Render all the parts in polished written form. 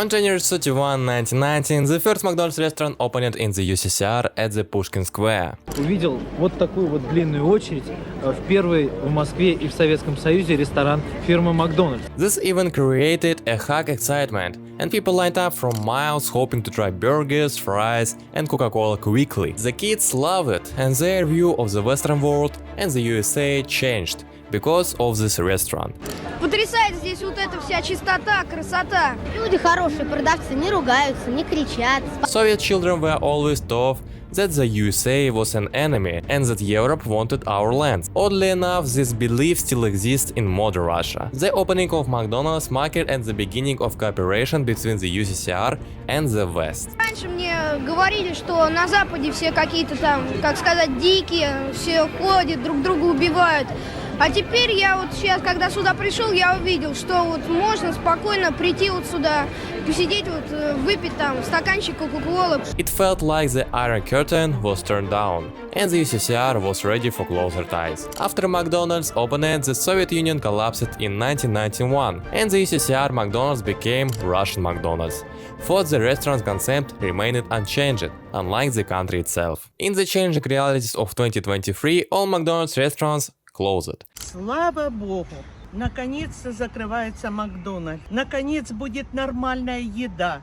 On January 31, 1919, the first McDonald's restaurant opened in the USSR at the Pushkin Square. Увидел вот такую вот длинную очередь в первый в Москве и в Советском Союзе ресторан фирмы McDonald's. This even created a hug excitement, and people lined up from miles hoping to try burgers, fries, and Coca-Cola quickly. The kids loved it, and their view of the Western world and the USA changed because of this restaurant. Потрясает здесь вот эта вся чистота, красота. Люди хорошие, продавцы не ругаются, не кричат. Soviet children were always taught that the USA was an enemy and that Europe wanted our land. Oddly enough, this belief still exists in modern Russia. The opening of McDonald's marked at the beginning of cooperation between the USSR and the West. Раньше мне говорили, что на Западе все какие-то там, как сказать, дикие, все ходят, друг друга убивают. А теперь я вот сейчас, когда сюда пришел, я увидел, что вот можно спокойно прийти вот сюда, посидеть вот, выпить там стаканчик Кока-Колы. It felt like the Iron Curtain was turned down, and the USSR was ready for closer ties. After McDonald's opened, the Soviet Union collapsed in 1991, and the USSR McDonald's became Russian McDonald's. For the restaurant concept remained unchanged, unlike the country itself. In the changing realities of 2023, all McDonald's restaurants closed. Слава Богу, наконец-то закрывается Макдональдс. Наконец будет нормальная еда.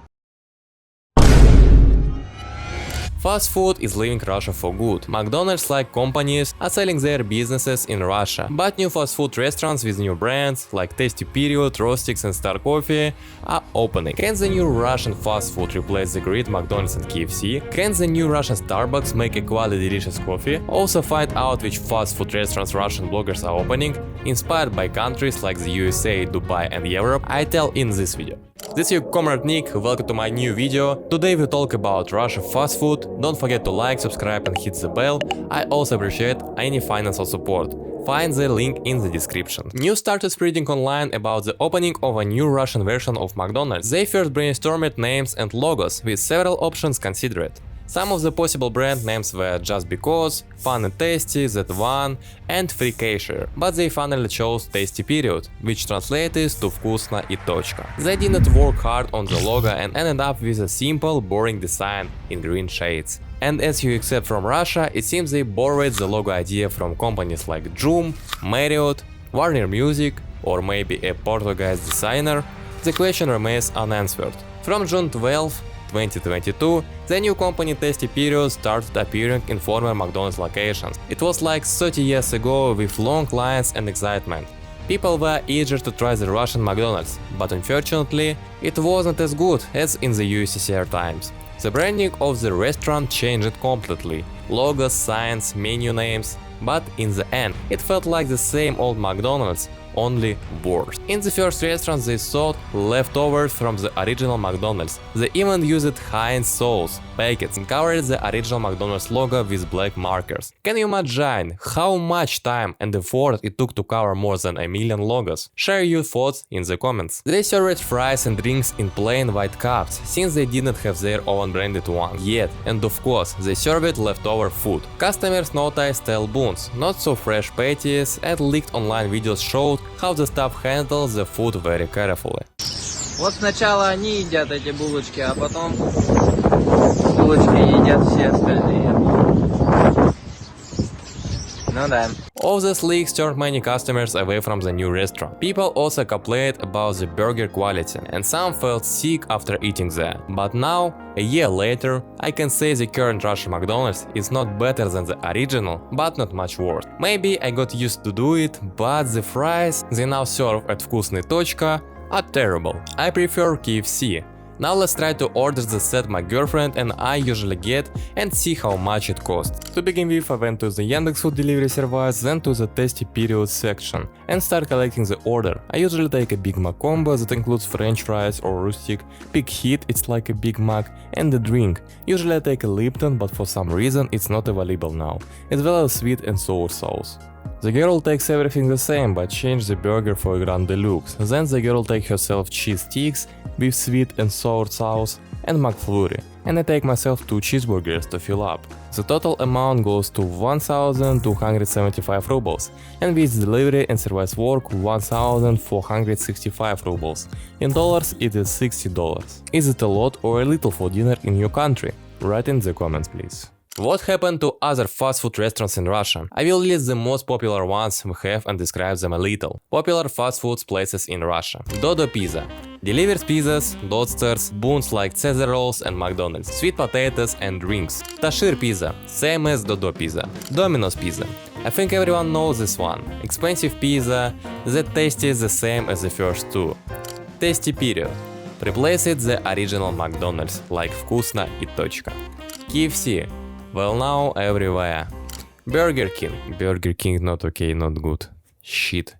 Fast food is leaving Russia for good. McDonald's-like companies are selling their businesses in Russia, but new fast food restaurants with new brands like Tasty Period, Rostix and Star Coffee are opening. Can the new Russian fast food replace the great McDonald's and KFC? Can the new Russian Starbucks make a quality delicious coffee? Also find out which fast food restaurants Russian bloggers are opening, inspired by countries like the USA, Dubai and Europe, I tell in this video. This is your comrade Nick, welcome to my new video. Today we talk about Russia fast food. Don't forget to like, subscribe and hit the bell. I also appreciate any financial support. Find the link in the description. News started spreading online about the opening of a new Russian version of McDonald's. They first brainstormed names and logos, with several options considered. Some of the possible brand names were Just Because, Fun and Tasty, That1 and Free Cashier, but they finally chose Tasty Period, which translates to Вкусно и точка. They didn't work hard on the logo and ended up with a simple, boring design in green shades. And as you accept from Russia, it seems they borrowed the logo idea from companies like Joom, Marriott, Warner Music, or maybe a Portuguese designer. The question remains unanswered. From June 12, 2022, the new company Tasty Period started appearing in former McDonald's locations. It was like 30 years ago with long lines and excitement. People were eager to try the Russian McDonald's, but unfortunately, it wasn't as good as in the USSR times. The branding of the restaurant changed completely. Logos, signs, menu names, but in the end, it felt like the same old McDonald's, only worse. In the first restaurant they sold leftovers from the original McDonald's. They even used Heinz sauce packets and covered the original McDonald's logo with black markers. Can you imagine how much time and effort it took to cover more than a million logos? Share your thoughts in the comments. They served fries and drinks in plain white cups, since they didn't have their own branded one yet, and of course they served leftover food. Customers noticed stale buns, not so fresh patties, and leaked online videos showed how the staff handles the food very carefully. Вот сначала они едят эти булочки, а потом булочки едят все остальные. Ну да. All these leaks turned many customers away from the new restaurant. People also complained about the burger quality, and some felt sick after eating there. But now, a year later, I can say the current Russian McDonald's is not better than the original, but not much worse. Maybe I got used to do it, but the fries they now serve at Вкусно и точка are terrible. I prefer KFC. Now let's try to order the set my girlfriend and I usually get and see how much it costs. To begin with, I went to the Yandex food delivery service, then to the Tasty Period section and start collecting the order. I usually take a Big Mac combo that includes French fries or rustic, Big Hit, it's like a Big Mac, and a drink. Usually I take a Lipton, but for some reason it's not available now, as well as sweet and sour sauce. The girl takes everything the same, but change the burger for a Grand Deluxe. Then the girl takes herself cheese sticks with sweet and sour sauce and McFlurry, and I take myself 2 cheeseburgers to fill up. The total amount goes to 1,275 rubles, and with delivery and service work 1,465 rubles. In dollars it is $60. Is it a lot or a little for dinner in your country? Write in the comments, please. What happened to other fast food restaurants in Russia? I will list the most popular ones we have and describe them a little. Popular fast food places in Russia. Dodo Pizza. Delivers pizzas, Dodsters, buns like Caesar rolls and McDonald's, sweet potatoes and drinks. Tashir Pizza, same as Dodo Pizza. Domino's Pizza. I think everyone knows this one. Expensive pizza that tastes the same as the first two. Tasty Period. Replaced the original McDonald's, like вкусно и точка. KFC. Well, now everywhere. Burger King. Burger King not okay, not good. Shit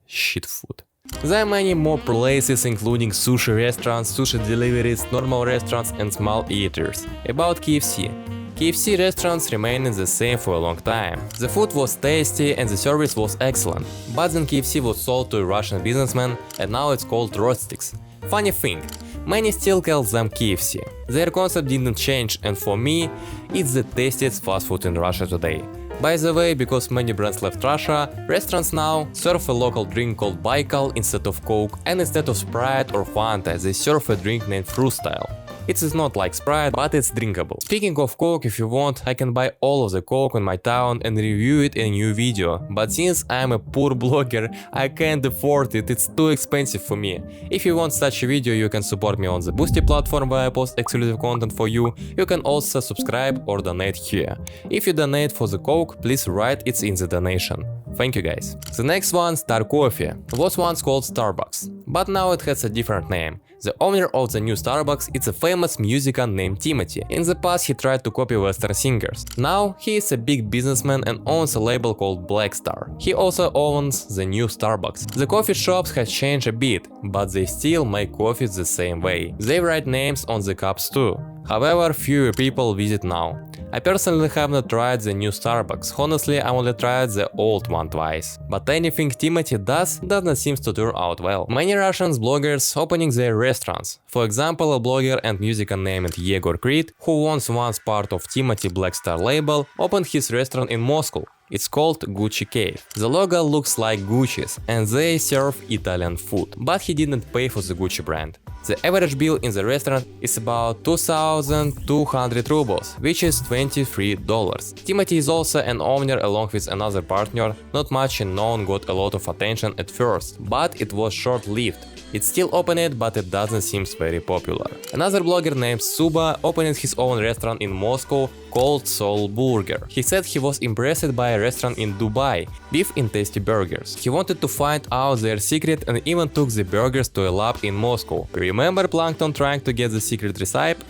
food. There are many more places, including sushi restaurants, sushi deliveries, normal restaurants and small eaters. About KFC. KFC restaurants remained the same for a long time. The food was tasty and the service was excellent. But then KFC was sold to a Russian businessman and now it's called Rostix. Funny thing, many still call them KFC. Their concept didn't change and for me, it's the tastiest fast food in Russia today. By the way, because many brands left Russia, restaurants now serve a local drink called Baikal instead of Coke, and instead of Sprite or Fanta, they serve a drink named Fruit Style. It is not like Sprite, but it's drinkable. Speaking of Coke, if you want, I can buy all of the Coke in my town and review it in a new video. But since I'm a poor blogger, I can't afford it, it's too expensive for me. If you want such a video, you can support me on the Boosty platform where I post exclusive content for you. You can also subscribe or donate here. If you donate for the Coke, please write it in the donation. Thank you guys. The next one, Star Coffee, was once called Starbucks, but now it has a different name. The owner of the new Starbucks is a famous musician named Timothy. In the past he tried to copy Western singers. Now he is a big businessman and owns a label called Black Star. He also owns the new Starbucks. The coffee shops have changed a bit, but they still make coffee the same way. They write names on the cups too. However, fewer people visit now. I personally have not tried the new Starbucks, honestly I only tried the old one twice. But anything Timothy does doesn't seem to turn out well. Many Russian bloggers opening their restaurants. For example, a blogger and musician named Yegor Krit, who was once part of Timothy Black Star label, opened his restaurant in Moscow. It's called Gucci Cave. The logo looks like Gucci's and they serve Italian food, but he didn't pay for the Gucci brand. The average bill in the restaurant is about 2,200 rubles, which is $23. Timothy is also an owner along with another partner. Not much known got a lot of attention at first, but it was short-lived. It's still opened, but it doesn't seem very popular. Another blogger named Suba opened his own restaurant in Moscow called Soul Burger. He said he was impressed by a restaurant in Dubai, Beef in Tasty Burgers. He wanted to find out their secret and even took the burgers to a lab in Moscow. Remember Plankton trying to get the secret recipe?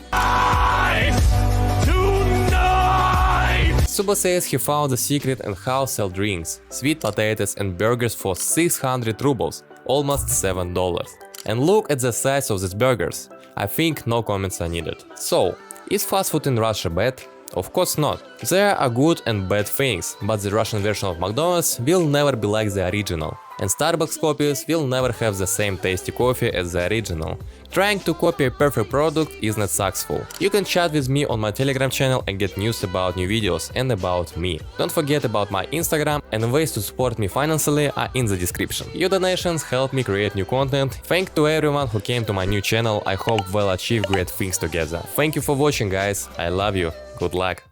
Suba says he found the secret and how sell drinks, sweet potatoes and burgers for 600 rubles, almost $7. And look at the size of these burgers. I think no comments are needed. So, is fast food in Russia bad? Of course not. There are good and bad things, but the Russian version of McDonald's will never be like the original. And Starbucks copies will never have the same tasty coffee as the original. Trying to copy a perfect product is not successful. You can chat with me on my Telegram channel and get news about new videos and about me. Don't forget about my Instagram, and ways to support me financially are in the description. Your donations help me create new content. Thanks to everyone who came to my new channel. I hope we'll achieve great things together. Thank you for watching, guys. I love you. Good luck.